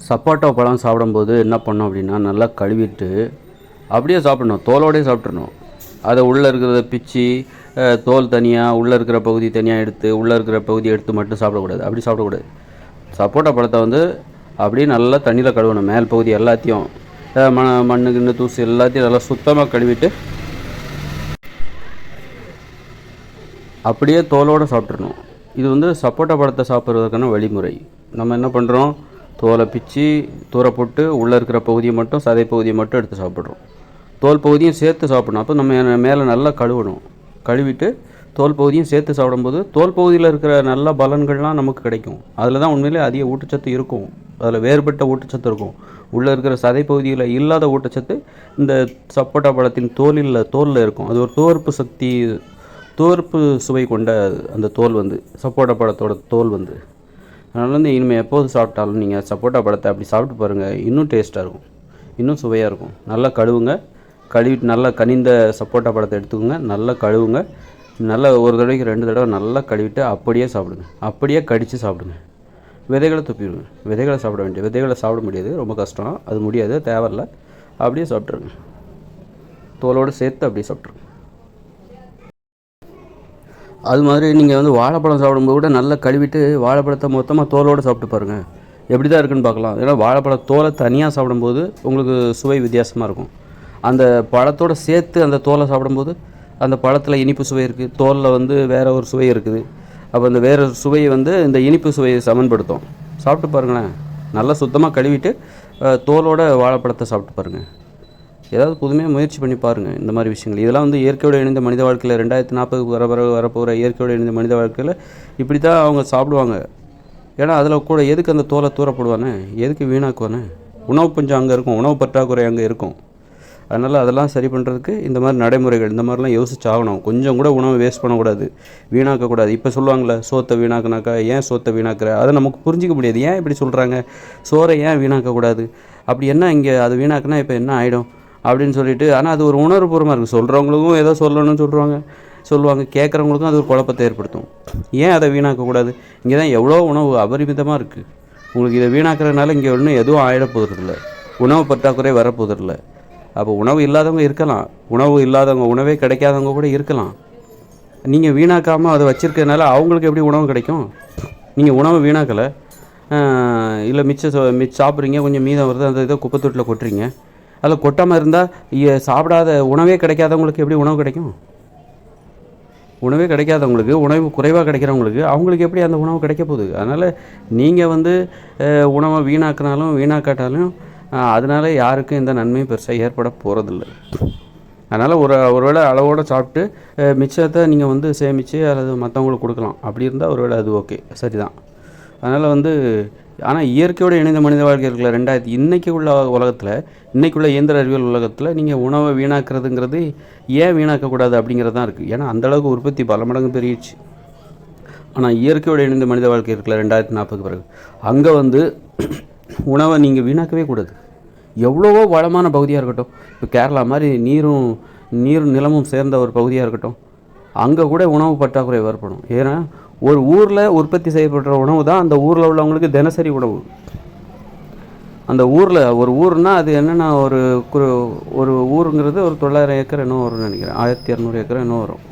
சப்போட்டா பழம் சாப்பிடும்போது என்ன பண்ணோம் அப்படின்னா, நல்லா கழுவிட்டு அப்படியே சாப்பிடணும். தோலோடயே சாப்பிட்றணும். அதை உள்ளே இருக்கிறத பிச்சு தோல் தனியாக, உள்ளே இருக்கிற பகுதி தனியாக எடுத்து, உள்ளே இருக்கிற பகுதி எடுத்து மட்டும் சாப்பிடக்கூடாது. அப்படி சாப்பிடக்கூடாது. சப்போட்டா பழத்தை வந்து அப்படியே நல்லா தண்ணியில் கழுவணும். மேல் பகுதி எல்லாத்தையும் மண்ணு கிண்ணு தூசு எல்லாத்தையும் நல்லா சுத்தமாக கழுவிட்டு அப்படியே தோலோடு சாப்பிட்றணும். இது வந்து சப்போட்டா பழத்தை சாப்பிட்றதுக்கான வழிமுறை. நம்ம என்ன பண்ணுறோம், தோலை பிச்சு தூர போட்டு உள்ளே இருக்கிற பகுதியை மட்டும், சதை பகுதியை மட்டும் எடுத்து சாப்பிட்றோம். தோல் பகுதியும் சேர்த்து சாப்பிடணும். அப்போ நம்ம மேலே நல்லா கழுவணும். கழுவிட்டு தோல் பகுதியும் சேர்த்து சாப்பிடும்போது தோல் பகுதியில் இருக்கிற நல்ல பலன்கள்லாம் நமக்கு கிடைக்கும். அதில் தான் உண்மையிலே அதிக ஊட்டச்சத்து இருக்கும். அதில் வேறுபட்ட ஊட்டச்சத்து இருக்கும். உள்ளே இருக்கிற சதை பகுதியில் இல்லாத ஊட்டச்சத்து இந்த சப்போட்டா பழத்தின் தோலில் இருக்கும். அது ஒரு துவர்ப்பு சுவை கொண்ட அந்த தோல் வந்து சப்போட்டா பழத்தோட தோல் வந்து. அதனால் வந்து இனிமேல் எப்போது சாப்பிட்டாலும் நீங்கள் சப்போட்டா பழத்தை அப்படி சாப்பிட்டு பாருங்கள். இன்னும் டேஸ்ட்டாக இருக்கும், இன்னும் சுவையாக இருக்கும். நல்லா கழுவுங்க. கழுவிட்டு நல்லா கனிந்த சப்போட்டா பழத்தை எடுத்துக்கோங்க. நல்லா கழுவுங்க. நல்லா ஒரு தடவைக்கு 2 தடவை நல்லா கழுவிட்டு அப்படியே சாப்பிடுங்க. அப்படியே கடித்து சாப்பிடுங்க. விதைகளை துப்பிடுங்க. விதைகளை சாப்பிட முடியாது, ரொம்ப கஷ்டம். அது முடியாது, தேவையில்லை. அப்படியே சாப்பிட்ருங்க. தோலோடு சேர்த்து அப்படியே சாப்பிட்ருங்க. அது மாதிரி நீங்கள் வந்து வாழைப்பழம் சாப்பிடும்போது கூட நல்லா கழுவிட்டு வாழைப்பழத்தை மொத்தமாக தோலோடு சாப்பிட்டு பாருங்கள். எப்படி தான் இருக்குன்னு பார்க்கலாம். ஏன்னா வாழைப்பழ தோலை தனியாக சாப்பிடும்போது உங்களுக்கு சுவை வித்தியாசமாக இருக்கும். அந்த பழத்தோடு சேர்த்து அந்த தோலை சாப்பிடும்போது அந்த பழத்தில் இனிப்பு சுவை இருக்குது, தோலில் வந்து வேறு ஒரு சுவை இருக்குது. அப்போ அந்த வேறு சுவையை வந்து இந்த இனிப்பு சுவையை சமன்படுத்தும். சாப்பிட்டு பாருங்களேன். நல்லா சுத்தமாக கழுவிட்டு தோலோட வாழைப்பழத்தை சாப்பிட்டு பாருங்கள். ஏதாவது புதுமையாக முயற்சி பண்ணி பாருங்கள். இந்த மாதிரி விஷயங்கள் இதெல்லாம் வந்து இயற்கையோடு இணைந்த மனித வாழ்க்கையில் 2040 வரப்போகிற இயற்கையோடு இணைந்த மனித வாழ்க்கையில் இப்படி தான் அவங்க சாப்பிடுவாங்க. ஏன்னா அதில் கூட எதுக்கு அந்த தோலை தூரப்படுவானே, எதுக்கு வீணாக்குவானே? உணவு பஞ்சம் அங்கே இருக்கும், உணவு பற்றாக்குறை அங்கே இருக்கும். அதனால் அதெல்லாம் சரி பண்ணுறதுக்கு இந்த மாதிரி நடைமுறைகள், இந்த மாதிரிலாம் யோசிச்சு ஆகணும். கொஞ்சம் கூட உணவை வேஸ்ட் பண்ணக்கூடாது, வீணாக்கக்கூடாது. இப்போ சொல்லுவாங்களே, சோத்தை வீணாக்குனாக்கா ஏன் சோத்தை வீணாக்குற, அதை நமக்கு புரிஞ்சிக்க முடியாது. ஏன் இப்படி சொல்கிறாங்க, சோறை ஏன் வீணாக்கக்கூடாது, அப்படி என்ன இங்கே அது வீணாக்குனா இப்போ என்ன ஆகிடும் அப்படின்னு சொல்லிட்டு. ஆனால் அது ஒரு உணர்வுபூர்வமாக இருக்குது. சொல்கிறவங்களுக்கும் ஏதோ சொல்லணும்னு சொல்லுவாங்க, கேட்குறவங்களுக்கும் அது ஒரு குழப்பத்தை ஏற்படுத்தும். ஏன் அதை வீணாக்கக்கூடாது? இங்கே தான் எவ்வளோ உணவு அபரிமிதமாக இருக்குது. உங்களுக்கு இதை வீணாக்கிறதுனால இங்கே ஒன்றும் எதுவும் ஆகிடப்போகிறதில்ல, உணவு பற்றாக்குறை வரப்போகிறதில்ல. அப்போ உணவு இல்லாதவங்க இருக்கலாம், உணவு இல்லாதவங்க, உணவே கிடைக்காதவங்க கூட இருக்கலாம். நீங்கள் வீணாக்காமல் அதை வச்சுருக்கிறதுனால அவங்களுக்கு எப்படி உணவு கிடைக்கும்? நீங்கள் உணவு வீணாக்கலை, இல்லை மிச்சம் சாப்பிட்றீங்க, கொஞ்சம் மீதம் வருது, அந்த இதை குப்பை தொட்டியில் கொட்டுறீங்க. அதில் கொட்டாமல் இருந்தால் சாப்பிடாத உணவே கிடைக்காதவங்களுக்கு எப்படி உணவு கிடைக்கும்? உணவே கிடைக்காதவங்களுக்கு, உணவு குறைவாக கிடைக்கிறவங்களுக்கு, அவங்களுக்கு எப்படி அந்த உணவு கிடைக்க போகுது? அதனால் நீங்கள் வந்து உணவை வீணாக்கினாலும் வீணாக்காட்டாலும் அதனால் யாருக்கும் எந்த நன்மையும் பெருசாக ஏற்பட போகிறதில்ல. அதனால் ஒருவேளை அளவோடு சாப்பிட்டு மிச்சத்தை நீங்கள் வந்து சேமித்து அல்லது மற்றவங்களுக்கு கொடுக்கலாம். அப்படி இருந்தால் ஒருவேளை அது ஓகே, சரிதான். அதனால் வந்து ஆனால் இயற்கையோடு இணைந்த மனித வாழ்க்கை இருக்கிற இன்றைக்கி உள்ள உலகத்தில், இன்றைக்குள்ள இயந்திர அறிவியல் உலகத்தில் நீங்கள் உணவை வீணாக்கிறதுங்கிறது ஏன் வீணாக்கக்கூடாது அப்படிங்கிறது தான் இருக்குது. ஏன்னா அந்தளவுக்கு உற்பத்தி பல மடங்கு பெருகிடுச்சு. ஆனால் இயற்கையோடு இணைந்த மனித வாழ்க்கை இருக்கிற 2040 பிறகு அங்கே வந்து உணவை நீங்கள் வீணாக்கவே கூடாது. எவ்வளவோ வளமான பகுதியாக இருக்கட்டும், இப்போ கேரளா மாதிரி நீரும் நிலமும் சேர்ந்த ஒரு பகுதியாக இருக்கட்டும், அங்கே கூட உணவு பற்றாக்குறை ஏற்படும். ஏன்னா ஒரு ஊரில் உற்பத்தி செய்யப்படுற உணவு தான் அந்த ஊரில் உள்ளவங்களுக்கு தினசரி உணவு. அந்த ஊரில் ஒரு ஊர்னால் அது என்னென்னா ஒரு ஊருங்கிறது ஒரு 900 ஏக்கர் என்ன வரும்னு நினைக்கிறேன், 1200 ஏக்கர் என்ன வரும்,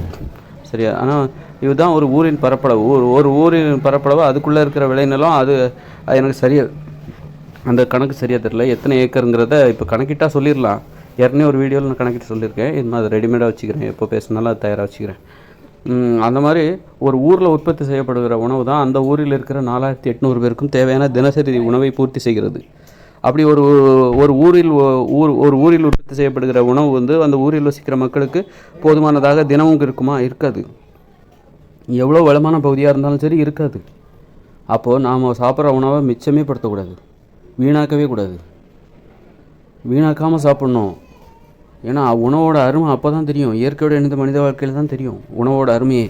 சரியா? ஆனால் இதுதான் ஒரு ஊரின் பரப்பளவு. ஒரு ஊரின் பரப்பளவு, அதுக்குள்ளே இருக்கிற விளைநிலம், அது எனக்கு சரியாக அந்த கணக்கு சரியாக தெரியல எத்தனை ஏக்கருங்கிறத இப்போ கணக்கிட்டால் சொல்லிடலாம். ஏற்கனவே ஒரு வீடியோவில் நான் கணக்கிட்டு சொல்லியிருக்கேன். இது மாதிரி ரெடிமேடாக வச்சுக்கிறேன், எப்போ பேசினாலும் அது தயாராக வச்சுக்கிறேன். அந்த மாதிரி ஒரு ஊரில் உற்பத்தி செய்யப்படுகிற உணவு தான் அந்த ஊரில் இருக்கிற 4800 பேருக்கும் தேவையான தினசரி உணவை பூர்த்தி செய்கிறது. அப்படி ஒரு ஊரில் உற்பத்தி செய்யப்படுகிற உணவு வந்து அந்த ஊரில் வசிக்கிற மக்களுக்கு போதுமானதாக தினமும் இருக்குமா? இருக்காது. எவ்வளோ வளமான பகுதியாக இருந்தாலும் சரி, இருக்காது. அப்போது நாம் சாப்பிட்ற உணவை மிச்சமே படுத்தக்கூடாது, வீணாக்கவே கூடாது. வீணாக்காமல் சாப்பிட்ணும். ஏன்னா உணவோட அருமை அப்போ தான் தெரியும். இயற்கையோடு இணைந்த மனித வாழ்க்கையில் தான் தெரியும் உணவோட அருமையே.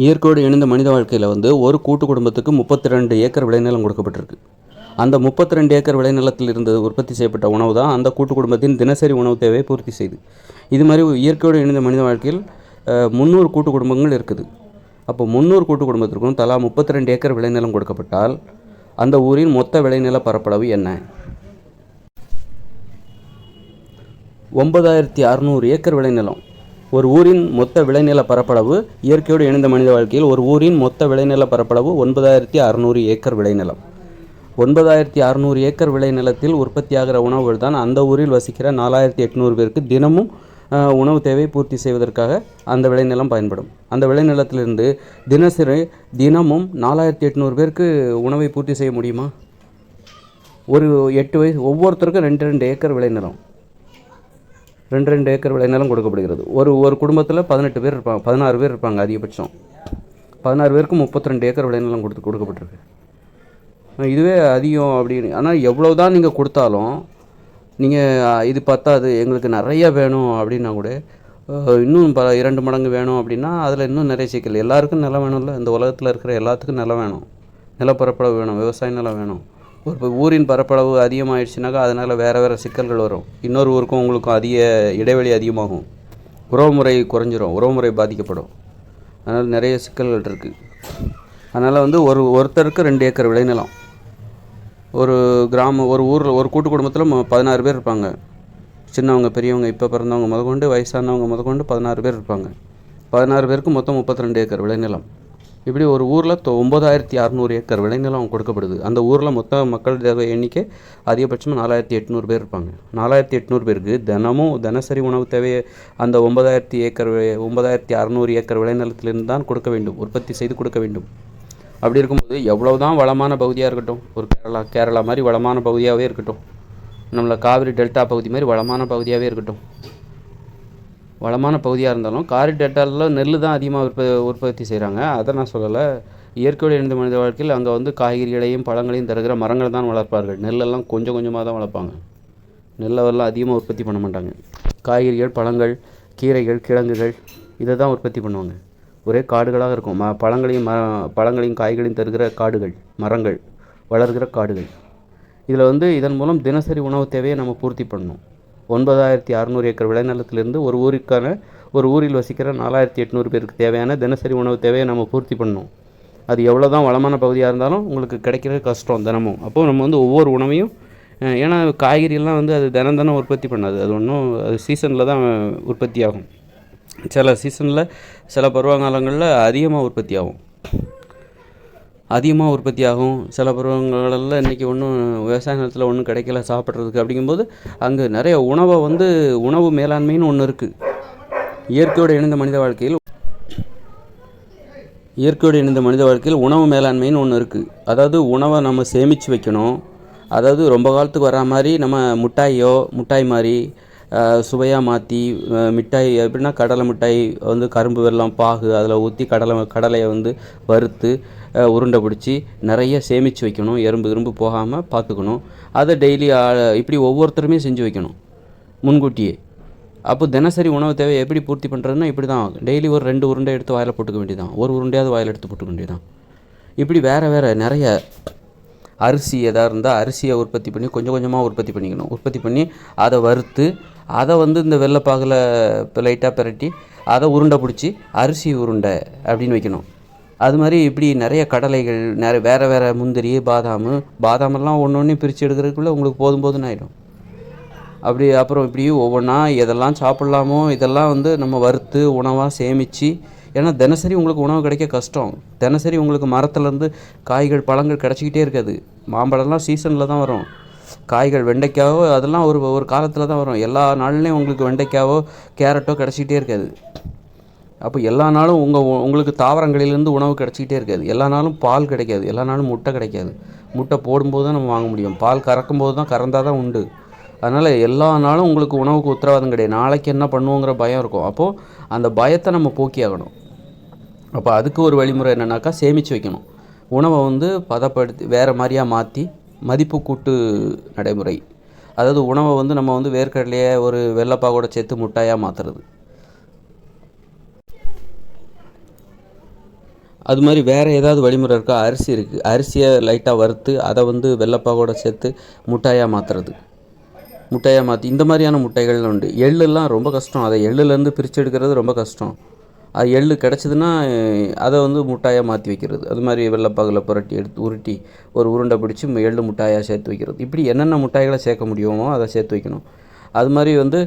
இயற்கையோடு இணைந்த மனித வாழ்க்கையில் வந்து ஒரு கூட்டு குடும்பத்துக்கு 32 ஏக்கர் விளைநிலம் கொடுக்கப்பட்டிருக்கு. அந்த 32 ஏக்கர் விளைநிலத்தில் இருந்து உற்பத்தி செய்யப்பட்ட உணவு தான் அந்த கூட்டு குடும்பத்தின் தினசரி உணவு தேவையை பூர்த்தி செய்யுது. இது மாதிரி இயற்கையோடு இணைந்த மனித வாழ்க்கையில் 300 கூட்டு குடும்பங்கள் இருக்குது. அப்போ 300 கூட்டு குடும்பத்திற்கும் தலா 32 ஏக்கர் விளைநிலம் கொடுக்கப்பட்டால் அந்த ஊரின் மொத்த விளைநில பரப்பளவு என்ன? 9600 ஏக்கர் விளைநிலம். ஒரு ஊரின் மொத்த விளைநில பரப்பளவு இயற்கையோடு இணைந்த மனித வாழ்க்கையில் ஒரு ஊரின் மொத்த விளைநில பரப்பளவு 9600 ஏக்கர் விளைநிலம். 9600 ஏக்கர் விளைநிலத்தில் உற்பத்தியாகிற உணவுகள் தான் அந்த ஊரில் வசிக்கிற 4800 பேருக்கு தினமும் உணவு தேவை பூர்த்தி செய்வதற்காக அந்த விளைநிலம் பயன்படும். அந்த விளைநிலத்திலிருந்து தினமும் 4800 பேருக்கு உணவை பூர்த்தி செய்ய முடியுமா? ஒரு 8 வயசு ஒவ்வொருத்தருக்கும் 2 ஏக்கர் விளைநிலம், 2 ஏக்கர் விளைநிலம் கொடுக்கப்படுகிறது. ஒரு குடும்பத்தில் 18 பேர் இருப்பாங்க, 16 பேர் இருப்பாங்க அதிகபட்சம். 16 பேருக்கு 32 ஏக்கர் விளைநிலம் கொடுக்கப்பட்டிருக்கு. இதுவே அதிகம் அப்படின்னு. ஆனால் எவ்வளோ தான் நீங்கள் கொடுத்தாலும் நீங்கள் இது பத்தாது, எங்களுக்கு நிறைய வேணும் அப்படின்னா கூட இன்னும் 2 மடங்கு வேணும் அப்படின்னா அதில் இன்னும் நிறைய சிக்கல். எல்லாருக்கும் நிலம் வேணும்ல, இந்த உலகத்தில் இருக்கிற எல்லாத்துக்கும் நிலம் வேணும், நிலப்பரப்பளவு வேணும், விவசாய நிலம் வேணும். ஒரு ஊரின் பரப்பளவு அதிகமாகிடுச்சுனாக்கா அதனால் வேறு சிக்கல்கள் வரும். இன்னொரு ஊருக்கும் உங்களுக்கும் இடைவெளி அதிகமாகும், உறவுமுறை குறைஞ்சிரும், உறவுமுறை பாதிக்கப்படும். அதனால் நிறைய சிக்கல்கள் இருக்குது. அதனால் ஒருத்தருக்கு 2 ஏக்கர் விளைநிலம். ஒரு ஊரில் ஒரு கூட்டு குடும்பத்தில் 16 பேர் இருப்பாங்க. சின்னவங்க பெரியவங்க இப்போ பிறந்தவங்க முதற்கொண்டு வயசானவங்க முதற்கொண்டு 16 பேர் இருப்பாங்க. 16 பேருக்கு மொத்தம் 32 ஏக்கர் விளைநிலம். இப்படி ஒரு ஊரில் 9600 ஏக்கர் விளைநிலம் கொடுக்கப்படுது. அந்த ஊரில் மொத்த மக்கள் தேவை எண்ணிக்கை அதிகபட்சமாக 4800 பேர் இருப்பாங்க. 4800 பேருக்கு தினசரி உணவு தேவையை அந்த 9600 ஏக்கர் விளைநிலத்திலிருந்து தான் கொடுக்க வேண்டும், உற்பத்தி செய்து கொடுக்க வேண்டும். அப்படி இருக்கும்போது எவ்வளோ தான் வளமான பகுதியாக இருக்கட்டும், ஒரு கேரளா மாதிரி வளமான பகுதியாகவே இருக்கட்டும், நம்மளை காவிரி டெல்டா பகுதி மாதிரி வளமான பகுதியாகவே இருக்கட்டும், வளமான பகுதியாக இருந்தாலும் காவிரி டெல்டாவில் நெல் தான் அதிகமாக உற்பத்தி செய்கிறாங்க. அதை நான் சொல்லலை. இயற்கையோடு இணைந்த மனித வாழ்க்கையில் அங்கே காய்கறிகளையும் பழங்களையும் தருகிற மரங்களை தான் வளர்ப்பார்கள். நெல்லெல்லாம் கொஞ்சம் கொஞ்சமாக தான் வளர்ப்பாங்க. நெல்லெல்லாம் அதிகமாக உற்பத்தி பண்ண மாட்டாங்க. காய்கறிகள், பழங்கள், கீரைகள், கிழங்குகள் இதை தான் உற்பத்தி பண்ணுவாங்க. ஒரே காடுகளாக இருக்கும். பழங்களையும் காய்களையும் தருகிற காடுகள், மரங்கள், வளர்கிற காடுகள். இதில் இதன் மூலம் தினசரி உணவு தேவையை நம்ம பூர்த்தி பண்ணணும். 9600 ஏக்கர் விளைநிலத்திலிருந்து ஒரு ஊரில் வசிக்கிற 4800 பேருக்கு தேவையான தினசரி உணவு தேவையை நம்ம பூர்த்தி பண்ணணும். அது எவ்வளோ தான் வளமான பகுதியாக இருந்தாலும் உங்களுக்கு கிடைக்கிறது கஷ்டம் தினமும். அப்போது நம்ம ஒவ்வொரு உணவையும், ஏன்னா காய்கறியெல்லாம் அது தினம் உற்பத்தி பண்ணாது. அது சீசனில் தான் உற்பத்தி ஆகும். சில சீசனில் சில பருவகாலங்களில் அதிகமாக உற்பத்தி ஆகும். சில பருவங்களில் இன்றைக்கி விவசாய நிலத்தில் ஒன்றும் கிடைக்கல சாப்பிட்றதுக்கு. அப்படிங்கும்போது அங்கே நிறைய உணவு மேலாண்மைன்னு ஒன்று இருக்குது. இயற்கையோடு இணைந்த மனித வாழ்க்கையில் உணவு மேலாண்மைன்னு ஒன்று இருக்குது. அதாவது உணவை நம்ம சேமித்து வைக்கணும். அதாவது ரொம்ப காலத்துக்கு வரா மாதிரி நம்ம மிட்டாய் மாதிரி சுவையாக மாற்றி மிட்டாய் எப்படின்னா கடலை மிட்டாய் கரும்பு வெல்லம் பாகு அதில் ஊற்றி கடலையை வறுத்து உருண்டை பிடிச்சி நிறைய சேமித்து வைக்கணும். எறும்பு போகாமல் பார்த்துக்கணும். அதை டெய்லி இப்படி ஒவ்வொருத்தருமே செஞ்சு வைக்கணும் முன்கூட்டியே. அப்போ தினசரி உணவு தேவை எப்படி பூர்த்தி பண்ணுறதுன்னா இப்படி தான். டெய்லி ஒரு 2 உருண்டை எடுத்து வாயில் போட்டுக்க வேண்டியதான், ஒரு உருண்டையாவது வாயில் எடுத்து போட்டுக்க வேண்டியதான். இப்படி வேறு நிறைய அரிசி எதாக இருந்தால் அரிசியை உற்பத்தி பண்ணி கொஞ்சம் கொஞ்சமாக உற்பத்தி பண்ணிக்கணும். உற்பத்தி பண்ணி அதை வறுத்து அதை இந்த வெள்ளைப்பாகில் லைட்டாக பிரட்டி அதை உருண்டை பிடிச்சி அரிசி உருண்டை அப்படின்னு வைக்கணும். அது மாதிரி இப்படி நிறைய கடலைகள், வேறு முந்திரி, பாதாமெல்லாம் ஒன்று பிரித்து எடுக்கிறதுக்குள்ளே உங்களுக்கு போதும்னு ஆகிடும். அப்புறம் இப்படி ஒவ்வொன்றா எதெல்லாம் சாப்பிட்லாமோ இதெல்லாம் நம்ம வறுத்து உணவாக சேமித்து, ஏன்னா தினசரி உங்களுக்கு உணவு கிடைக்க கஷ்டம். தினசரி உங்களுக்கு மரத்துலேருந்து காய்கள், பழங்கள் கிடச்சிக்கிட்டே இருக்காது. மாம்பழம்லாம் சீசனில் தான் வரும். காய்கள், வெண்டைக்காவோ அதெல்லாம் ஒரு காலத்தில் தான் வரும். எல்லா நாள்லேயும் உங்களுக்கு வெண்டைக்காவோ கேரட்டோ கிடச்சிக்கிட்டே இருக்காது. அப்போ எல்லா நாளும் உங்களுக்கு தாவரங்களிலேருந்து உணவு கிடச்சிக்கிட்டே இருக்காது. எல்லா நாளும் பால் கிடைக்காது, எல்லா நாளும் முட்டை கிடைக்காது. முட்டை போடும்போது தான் நம்ம வாங்க முடியும். பால் கறக்கும்போது தான், கறந்தால் தான் உண்டு. அதனால் எல்லா நாளும் உங்களுக்கு உணவுக்கு உத்தரவாதம் கிடையாது. நாளைக்கு என்ன பண்ணுவோங்கிற பயம் இருக்கும். அப்போது அந்த பயத்தை நம்ம போக்கி ஆகணும். அப்போ அதுக்கு ஒரு வழிமுறை என்னென்னாக்கா சேமித்து வைக்கணும். உணவை பதப்படுத்தி வேறு மாதிரியாக மாற்றி மதிப்பு கூட்டு நடைமுறை. அதாவது உணவை நம்ம வேர்க்கடலையே ஒரு வெள்ளைப்பாகோட சேர்த்து முட்டாயாக மாற்றுறது. அது மாதிரி வேறு ஏதாவது வழிமுறை இருக்கா? அரிசி இருக்குது, அரிசியை லைட்டாக வறுத்து அதை வெள்ளைப்பாகோட சேர்த்து முட்டாயாக மாற்றுறது. முட்டையாக மாற்றி இந்த மாதிரியான முட்டைகள் உண்டு. எள்ளெல்லாம் ரொம்ப கஷ்டம். அதை எள்ளுலேருந்து பிரித்து எடுக்கிறது ரொம்ப கஷ்டம். எள்ளு கிடச்சிதுன்னா அதை வந்து முட்டாயாக மாற்றி வைக்கிறது. அது மாதிரி வெள்ளைப்பாகில் புரட்டி எடுத்து உருட்டி ஒரு உருண்டை பிடிச்சி எள்ளு முட்டாயாக சேர்த்து வைக்கிறது. இப்படி என்னென்ன முட்டாய்களை சேர்க்க முடியுமோ அதை சேர்த்து வைக்கணும். அது மாதிரி வந்து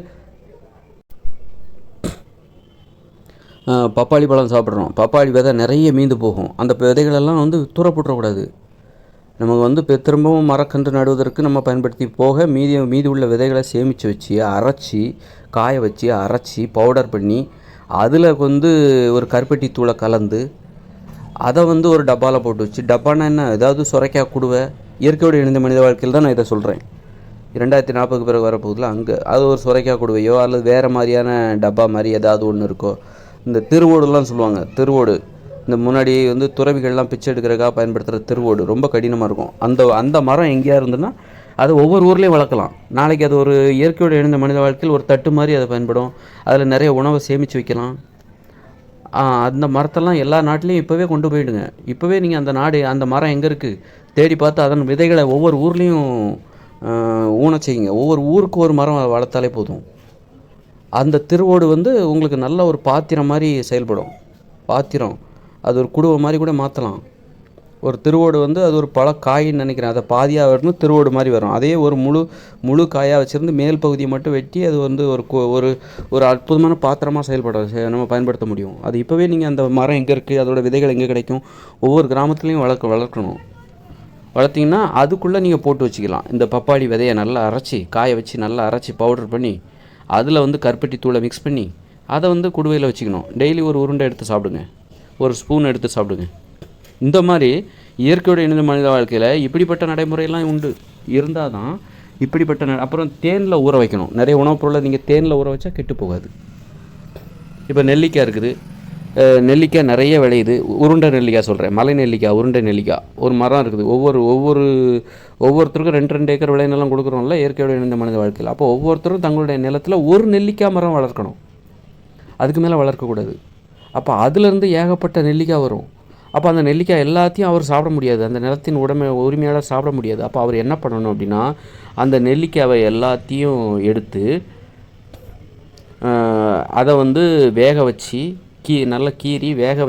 பப்பாளி பழம் சாப்பிட்றோம், பப்பாளி விதை நிறைய மீந்து போகும். அந்த விதைகளெல்லாம் வந்து தூர போட்டுறக்கூடாது. நமக்கு வந்து திரும்பவும் மரக்கன்று நடுவதற்கு நம்ம பயன்படுத்தி போக மீதி உள்ள விதைகளை சேமித்து வச்சு அரைச்சி காய வச்சு அரைச்சி பவுடர் பண்ணி அதில் வந்து ஒரு கருப்பட்டி தூளை கலந்து அதை வந்து ஒரு டப்பாவில் போட்டு வச்சு, டப்பானா என்ன, ஏதாவது சுரைக்காய் குடுவை இயற்கையோடு இணைந்த மனித வாழ்க்கையில் தான் நான் இதை சொல்கிறேன். 2040 பிறகு வரப்போகுதுல அங்கே அது ஒரு சுரைக்காய் குடுவையோ அல்லது வேறு மாதிரியான டப்பா மாதிரி ஏதாவது ஒன்று இருக்கோ. இந்த திருவோடுலாம் சொல்லுவாங்க, திருவோடு இந்த முன்னாடி வந்து துறவிகள்லாம் பிச்சை எடுக்கிறதுக்காக பயன்படுத்துகிற திருவோடு ரொம்ப கடினமாக இருக்கும். அந்த மரம் எங்கேயா இருந்ததுன்னா அது ஒவ்வொரு ஊர்லேயும் வளர்க்கலாம். நாளைக்கு அது ஒரு இயற்கையோடு இணைந்த மனித வாழ்க்கையில் ஒரு தட்டு மாதிரி அதை பயன்படும். அதில் நிறைய உணவை சேமித்து வைக்கலாம். அந்த மரத்தெல்லாம் எல்லா நாட்டிலையும் இப்போவே கொண்டு போயிடுங்க. இப்போவே நீங்கள் அந்த மரம் எங்கே இருக்குது தேடி பார்த்து அதன் விதைகளை ஒவ்வொரு ஊர்லேயும் ஊன செய்யுங்க. ஒவ்வொரு ஊருக்கு ஒரு மரம் வளர்த்தாலே போதும். அந்த திருவோடு வந்து உங்களுக்கு நல்ல ஒரு பாத்திரம் மாதிரி செயல்படும். பாத்திரம் அது ஒரு குடுவை மாதிரி கூட மாற்றலாம். ஒரு திருவோடு வந்து அது ஒரு காயின்னு நினைக்கிறேன், அதை பாதியாக வரணும் திருவோடு மாதிரி வரும். அதே ஒரு முழு காயாக வச்சுருந்து மேல் பகுதியை மட்டும் வெட்டி அது வந்து ஒரு ஒரு அற்புதமான பாத்திரமாக நம்ம பயன்படுத்த முடியும். அது இப்போவே நீங்கள் அந்த மரம் எங்கே இருக்குது, அதோடய விதைகள் எங்கே கிடைக்கும், ஒவ்வொரு கிராமத்துலேயும் வளர்க்கணும். வளர்த்திங்கன்னா அதுக்குள்ளே நீங்கள் போட்டு வச்சுக்கலாம். இந்த பப்பாளி விதையை நல்லா அரைச்சி காய வச்சு நல்லா அரைச்சி பவுடர் பண்ணி அதில் வந்து கருப்பட்டி தூளை மிக்ஸ் பண்ணி அதை வந்து குடுவையில் வச்சுக்கணும். டெய்லி ஒரு உருண்டை எடுத்து சாப்பிடுங்க, ஒரு ஸ்பூன் எடுத்து சாப்பிடுங்க. இந்த மாதிரி இயற்கையோடு இணைந்த மனித வாழ்க்கையில் இப்படிப்பட்ட நடைமுறையெல்லாம் உண்டு. இருந்தால் தான் இப்படிப்பட்ட அப்புறம் தேனில் ஊற வைக்கணும். நிறைய உணவுப் பொருளை நீங்கள் தேனில் ஊற வச்சா கெட்டு போகாது. இப்போ நெல்லிக்காய் இருக்குது, நெல்லிக்காய் நிறைய விளையுது. உருண்டை நெல்லிக்காய் சொல்கிறேன், மலை நெல்லிக்காய், உருண்டை நெல்லிக்காய் ஒரு மரம் இருக்குது. ஒவ்வொருத்தருக்கும் 2 ஏக்கர் விளைநிலம் கொடுக்குறோம்ல இயற்கையோடு இணைந்த மனித வாழ்க்கையில். அப்போ ஒவ்வொருத்தரும் தங்களுடைய நிலத்தில் ஒரு நெல்லிக்காய் மரம் வளர்க்கணும், அதுக்கு மேலே வளர்க்கக்கூடாது. அப்போ அதுலேருந்து ஏகப்பட்ட நெல்லிக்காய் வரும். அப்போ அந்த நெல்லிக்காய் எல்லாத்தையும் அவர் சாப்பிட முடியாது, அந்த நிலத்தின் உரிமையாளர் சாப்பிட முடியாது. அப்போ அவர் என்ன பண்ணணும் அப்படின்னா அந்த நெல்லிக்காவை எல்லாத்தையும் எடுத்து அதை வந்து வேக வச்சு நல்லா கீறி வேக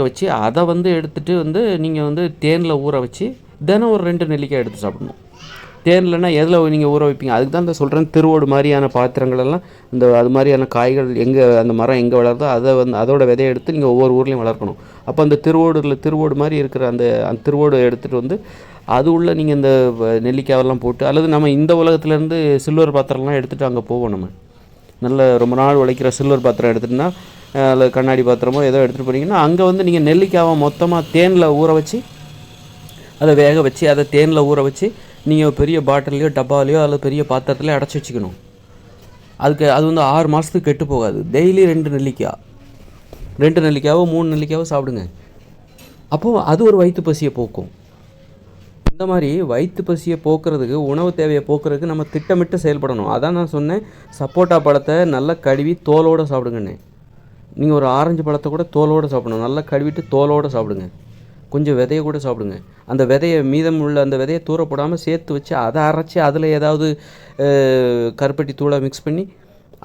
வச்சு அதை வந்து எடுத்துகிட்டு வந்து நீங்கள் வந்து தேனில் ஊற வச்சு தினம் ஒரு 2 நெல்லிக்காய் எடுத்து சாப்பிடணும். தேன்லன்னா எதில் நீங்கள் ஊற வைப்பீங்க, அதுக்கு தான் சொல்கிறேன். திருவோடு மாதிரியான பாத்திரங்களெல்லாம் அது மாதிரியான காய்கள் எங்கே அந்த மரம் எங்கே வளருதோ அதை வந்து அதோட விதையை எடுத்து நீங்கள் ஒவ்வொரு ஊர்லேயும் வளர்க்கணும். அப்போ அந்த திருவோடு மாதிரி இருக்கிற அந்த திருவோடு எடுத்துகிட்டு வந்து அது உள்ள நீங்கள் இந்த நெல்லிக்காயெல்லாம் போட்டு, அல்லது நம்ம இந்த உலகத்துலேருந்து சில்வர் பாத்திரம்லாம் எடுத்துகிட்டு அங்கே போவோம். நம்ம நல்ல ரொம்ப நாள் உழைக்கிற சில்வர் பாத்திரம் எடுத்துகிட்டுனா அல்லது கண்ணாடி பாத்திரமோ ஏதோ எடுத்துகிட்டு போனீங்கன்னா அங்கே வந்து நீங்கள் நெல்லிக்காவை மொத்தமாக தேனில் ஊற வச்சு அதை வேக வச்சு அதை தேனில் ஊற வச்சு நீங்கள் பெரிய பாட்டிலையோ டப்பாலையோ அல்லது பெரிய பாத்திரத்துலையோ அடைச்சி வச்சுக்கணும். அது வந்து 6 மாதத்துக்கு கெட்டு போகாது. டெய்லி 2 நெல்லிக்காவோ 3 நெல்லிக்காவோ சாப்பிடுங்க. அப்போது அது ஒரு வயிற்று பசியை போக்கும். இந்த மாதிரி வயிற்று பசியை போக்குறதுக்கு, உணவு தேவையை போக்குறதுக்கு நம்ம திட்டமிட்டு செயல்படணும். அதான் நான் சொன்னேன், சப்போட்டா பழத்தை நல்லா கழுவி தோலோடு சாப்பிடுங்கண்ணே. நீங்கள் ஒரு ஆரஞ்சு பழத்தை கூட தோலோடு சாப்பிடணும். நல்லா கழுவிட்டு தோலோடு சாப்பிடுங்க. கொஞ்சம் விதையை கூட சாப்பிடுங்க. அந்த விதையை மீதம் உள்ள அந்த விதையை தூர போடாமல் சேர்த்து வச்சு அதை அரைச்சி அதில் ஏதாவது கருப்பட்டி தூளை மிக்ஸ் பண்ணி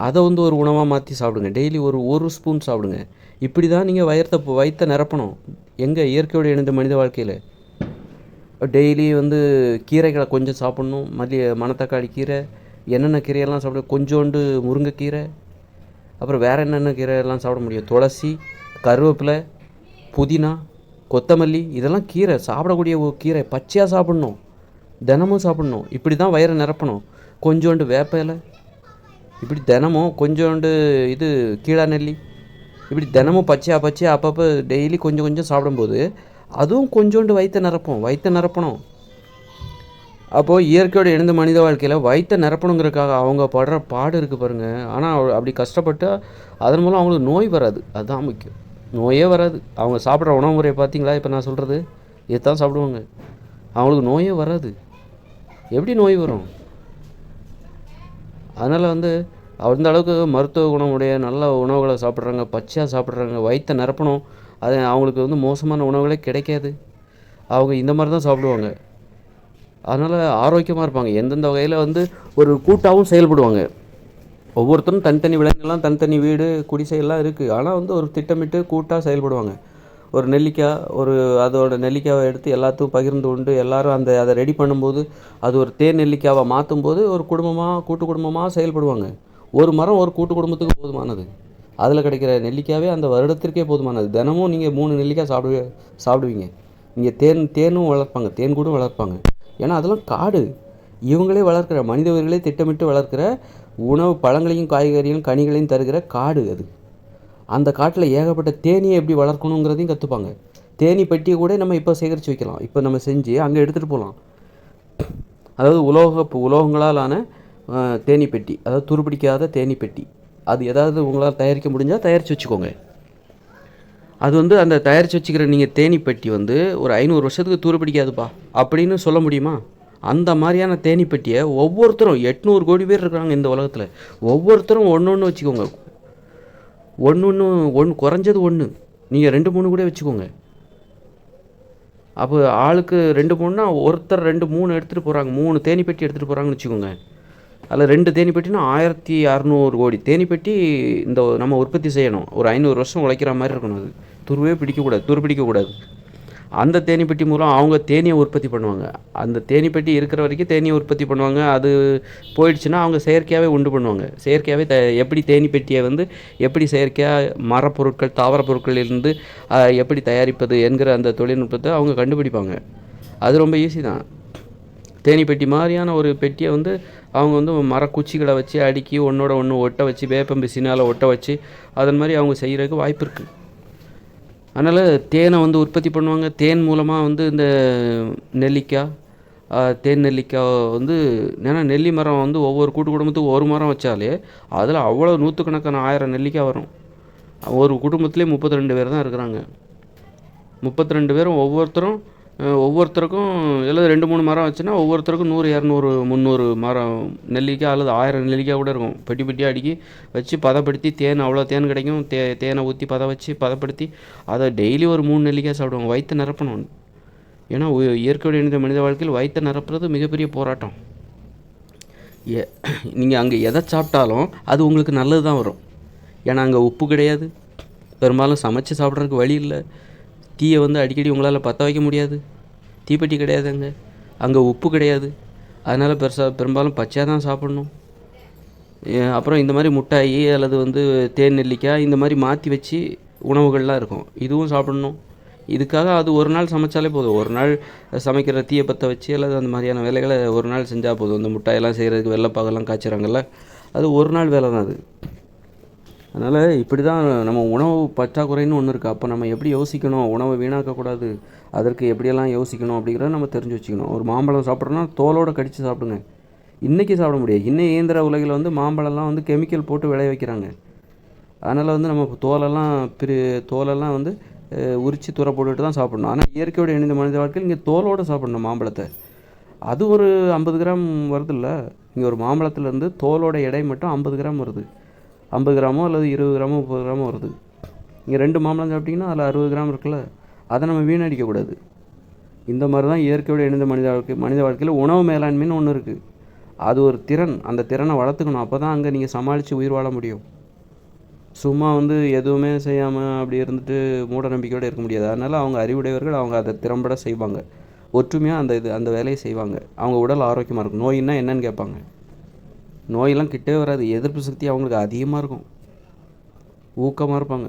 அதை வந்து ஒரு உணவாக மாற்றி சாப்பிடுங்க. டெய்லி ஒரு ஸ்பூன் சாப்பிடுங்க. இப்படி தான் நீங்கள் வயிற்றை நிரப்பணும். எங்கே இயற்கையோடு இணைந்த மனித வாழ்க்கையில் டெய்லி வந்து கீரைகளை கொஞ்சம் சாப்பிட்ணும். மணத்தக்காளி கீரை, என்னென்ன கீரையெல்லாம் சாப்பிட, கொஞ்சோண்டு முருங்கைக்கீரை, அப்புறம் வேறு என்னென்ன கீரையெல்லாம் சாப்பிட முடியும், துளசி, கருவேப்பிலை, புதினா, கொத்தமல்லி, இதெல்லாம் கீரை, சாப்பிடக்கூடிய கீரை. பச்சையாக சாப்பிட்ணும், தினமும் சாப்பிட்ணும். இப்படி தான் வயிறை நிரப்பணும். கொஞ்சோண்டு வேப்ப இலை, இப்படி தினமும் கொஞ்சோண்டு கீழா நெல்லி, இப்படி தினமும் பச்சையாக அப்பப்போ டெய்லி கொஞ்சம் சாப்பிடும்போது அதுவும் கொஞ்சோண்டு வயிற்றை நிரப்பணும். அப்போது இயற்கையோடு இணைந்த மனித வாழ்க்கையில் வயிற்றை நிரப்பணுங்கிறதுக்காக அவங்க படுற பாடு இருக்குது பாருங்கள். ஆனால் அப்படி கஷ்டப்பட்டு அதன் மூலம் அவங்களுக்கு நோய் வராது. அதுதான் முக்கியம், நோயே வராது. அவங்க சாப்பிட்ற உணவு முறையை பார்த்தீங்களா? இப்போ நான் சொல்கிறது இதுதான் சாப்பிடுவாங்க, அவங்களுக்கு நோயே வராது. எப்படி நோய் வரும்? அதனால் வந்து அந்த அளவுக்கு மருத்துவ குணமுடைய நல்ல உணவுகளை சாப்பிட்றாங்க, பச்சையாக சாப்பிட்றாங்க, வயிற்றை நிரப்பணும். அது அவங்களுக்கு வந்து மோசமான உணவுகளே கிடைக்காது. அவங்க இந்த மாதிரி தான் சாப்பிடுவாங்க. அதனால் ஆரோக்கியமாக இருப்பாங்க. எந்தெந்த வகையில் வந்து ஒரு கூட்டாகவும் செயல்படுவாங்க. ஒவ்வொருத்தரும் தனித்தனி விலங்குலாம் தனித்தனி வீடு குடிசையெல்லாம் இருக்குது. ஆனால் வந்து ஒரு திட்டமிட்டு கூட்டாக செயல்படுவாங்க. ஒரு நெல்லிக்காய் அதோட நெல்லிக்காவை எடுத்து எல்லாத்துக்கும் பகிர்ந்து உண்டு எல்லாரும் அதை ரெடி பண்ணும்போது அது ஒரு தேன் நெல்லிக்காவை மாற்றும்போது ஒரு கூட்டு குடும்பமாக செயல்படுவாங்க. ஒரு மரம் ஒரு கூட்டு குடும்பத்துக்கு போதுமானது. அதில் கிடைக்கிற நெல்லிக்காவே அந்த வருடத்திற்கே போதுமானது. தினமும் நீங்கள் 3 நெல்லிக்காய் சாப்பிடுவீங்க. நீங்கள் தேனும் வளர்ப்பாங்க, தேன் கூடும் வளர்ப்பாங்க. ஏன்னா அதெல்லாம் காடு. இவங்களே வளர்க்குற மனித உயிர்களே திட்டமிட்டு வளர்க்குற உணவு பழங்களையும் காய்கறிகளையும் கனிகளையும் தருகிற காடு அது. அந்த காட்டில் ஏகப்பட்ட தேனியை எப்படி வளர்க்கணுங்கிறதையும் கற்றுப்பாங்க. தேனி பெட்டியை கூட நம்ம இப்போ சேகரித்து வைக்கலாம். இப்போ நம்ம செஞ்சு அங்கே எடுத்துகிட்டு போகலாம். அதாவது உலோகங்களால் ஆன தேனி பெட்டி, அதாவது துருப்பிடிக்காத தேனி பெட்டி. அது ஏதாவது உங்களால் தயாரிக்க முடிஞ்சால் தயாரித்து வச்சுக்கோங்க. அது வந்து அந்த தயாரித்து வச்சுக்கிற நீங்கள் தேனி பெட்டி வந்து ஒரு 500 வருஷத்துக்கு துருப்பிடிக்காதுப்பா அப்படின்னு சொல்ல முடியுமா? அந்த மாதிரியான தேனி பெட்டியை ஒவ்வொருத்தரும் 800 கோடி பேர் இருக்கிறாங்க இந்த உலகத்தில். ஒவ்வொருத்தரும் ஒன்று வச்சுக்கோங்க. ஒன்று குறைஞ்சது 1, நீங்கள் 2, 3 கூட வச்சுக்கோங்க. அப்போ ஆளுக்கு 2, 3னா ஒருத்தர் 2, 3 எடுத்துகிட்டு போகிறாங்க. 3 தேனி பெட்டி எடுத்துகிட்டு போகிறாங்கன்னு வச்சுக்கோங்க. அதில் 2 தேனி பெட்டினா 1600 கோடி தேனி பெட்டி இந்த நம்ம உற்பத்தி செய்யணும். ஒரு 500 வருஷம் உழைக்கிற மாதிரி இருக்கணும். அது துருப்பிடிக்கக்கூடாது. அந்த தேனி பெட்டி மூலம் அவங்க தேனியை உற்பத்தி பண்ணுவாங்க. அந்த தேனி பெட்டி இருக்கிற வரைக்கும் தேனியை உற்பத்தி பண்ணுவாங்க. அது போயிடுச்சுன்னா அவங்க செயற்கையாகவே உண்டு பண்ணுவாங்க. செயற்கையாகவே எப்படி தேனி பெட்டியை வந்து எப்படி செயற்கையாக மரப்பொருட்கள் தாவர பொருட்களிலிருந்து எப்படி தயாரிப்பது என்கிற அந்த தொழில்நுட்பத்தை அவங்க கண்டுபிடிப்பாங்க. அது ரொம்ப ஈஸி தான். தேனி பெட்டி மாதிரியான ஒரு பெட்டியை வந்து அவங்க வந்து மரக்குச்சிகளை வச்சு அடுக்கி ஒன்றோட ஒன்று ஒட்ட வச்சு வேப்பம்பிசினால் ஒட்ட வச்சு அதன் மாதிரி அவங்க செய்கிறதுக்கு வாய்ப்பு இருக்குது. அதனால் தேனை வந்து உற்பத்தி பண்ணுவாங்க. தேன் மூலமாக வந்து இந்த நெல்லிக்காய், தேன் நெல்லிக்காய் வந்து ஏன்னா நெல்லி மரம் வந்து ஒவ்வொரு கூட்டு குடும்பத்துக்கு ஒரு மரம் வச்சாலே அதில் அவ்வளோ நூற்றுக்கணக்கான 1000 நெல்லிக்காய் வரும். ஒரு குடும்பத்துலேயே 32 பேர் தான் இருக்கிறாங்க. 32 பேரும் ஒவ்வொருத்தருக்கும் எல்லாம் 2, 3 மரம் வச்சுன்னா ஒவ்வொருத்தருக்கும் 100, 200, 300 மரம் நெல்லிக்காய் அல்லது 1000 நெல்லிக்காய் கூட இருக்கும். பெட்டியாக அடுக்கி வச்சு பதப்படுத்தி அவ்வளோ தேன் கிடைக்கும். தேனை ஊற்றி பதப்படுத்தி அதை டெய்லி ஒரு 3 நெல்லிக்காய் சாப்பிடுவாங்க. வயிற்றை நிரப்பணும். ஏன்னா இயற்கையோடு இணைந்த மனித வாழ்க்கையில் வயிற்றை நிரப்புறது மிகப்பெரிய போராட்டம். நீங்கள் அங்கே எதை சாப்பிட்டாலும் அது உங்களுக்கு நல்லது தான் வரும். ஏன்னா அங்கே உப்பு கிடையாது. பெரும்பாலும் சமைச்சு சாப்பிட்றதுக்கு வழி இல்லை. தீயை வந்து அடிக்கடி உங்களால் பற்ற வைக்க முடியாது. தீப்பெட்டி கிடையாது அங்கே உப்பு கிடையாது. அதனால் பெரும்பாலும் பச்சையாக தான் சாப்பிட்ணும். அப்புறம் இந்த மாதிரி முட்டாயி அல்லது வந்து தேன் நெல்லிக்காய் இந்த மாதிரி மாற்றி வச்சு உணவுகள்லாம் இருக்கும். இதுவும் சாப்பிடணும். இதுக்காக அது ஒரு நாள் சமைச்சாலே போதும். ஒரு நாள் சமைக்கிற தீயை பற்ற வச்சு அல்லது அந்த மாதிரியான வேலைகளை ஒரு நாள் செஞ்சால் போதும். இந்த முட்டாயெல்லாம் செய்கிறதுக்கு வெள்ளைப்பாகெல்லாம் காய்ச்சிறாங்கல்ல, அது ஒரு நாள் வேலை தான் அது. அதனால் இப்படி தான் நம்ம உணவு பற்றாக்குறைன்னு ஒன்று இருக்குது. அப்போ நம்ம எப்படி யோசிக்கணும், உணவை வீணாக்கக்கூடாது, அதற்கு எப்படியெல்லாம் யோசிக்கணும் அப்படிங்கிறத நம்ம தெரிஞ்சு வச்சுக்கணும். ஒரு மாம்பழம் சாப்பிட்றோன்னா தோலோடு கடித்து சாப்பிடுங்க. இன்றைக்கி சாப்பிட முடியாது. இன்னும் இயந்திர உலகில் வந்து மாம்பழம்லாம் வந்து கெமிக்கல் போட்டு விளைய வைக்கிறாங்க. அதனால் வந்து நம்ம தோலெல்லாம் வந்து உரித்து தூர போட்டுட்டு தான் சாப்பிடணும். ஆனால் இயற்கையோடு இணைந்த மனித வாழ்க்கையில் இங்கே தோலோடு சாப்பிடணும் மாம்பழத்தை. அது ஒரு 50 கிராம் வருதுல்ல. இங்கே ஒரு மாம்பழத்துலேருந்து தோலோட எடை மட்டும் 50 கிராம் வருது. 50 கிராமோ அல்லது 20 கிராமோ 30 கிராமோ வருது. இங்கே 2 மாம்பழம் சாப்பிட்டிங்கன்னா அதில் 60 கிராம் இருக்குல்ல. அதை நம்ம வீணடிக்கக்கூடாது. இந்த மாதிரி தான் இயற்கையோடு இணைந்த மனித வாழ்க்கையில் உணவு மேலாண்மைன்னு ஒன்று இருக்குது. அது ஒரு திறன். அந்த திறனை வளர்த்துக்கணும். அப்போ தான் அங்கே நீங்கள் சமாளித்து உயிர் வாழ முடியும். சும்மா வந்து எதுவுமே செய்யாமல் அப்படி இருந்துட்டு மூட நம்பிக்கையோடு இருக்க முடியாது. அதனால் அவங்க அறிவுடையவர்கள். அவங்க அதை திறம்பட செய்வாங்க. ஒற்றுமையாக அந்த வேலையை செய்வாங்க. அவங்க உடல் ஆரோக்கியமாக இருக்கும். நோயின்னா என்னன்னு கேட்பாங்க. நோயெல்லாம் கிட்டே வராது. எதிர்ப்பு சக்தி அவங்களுக்கு அதிகமாக இருக்கும். ஊக்கமாக இருப்பாங்க.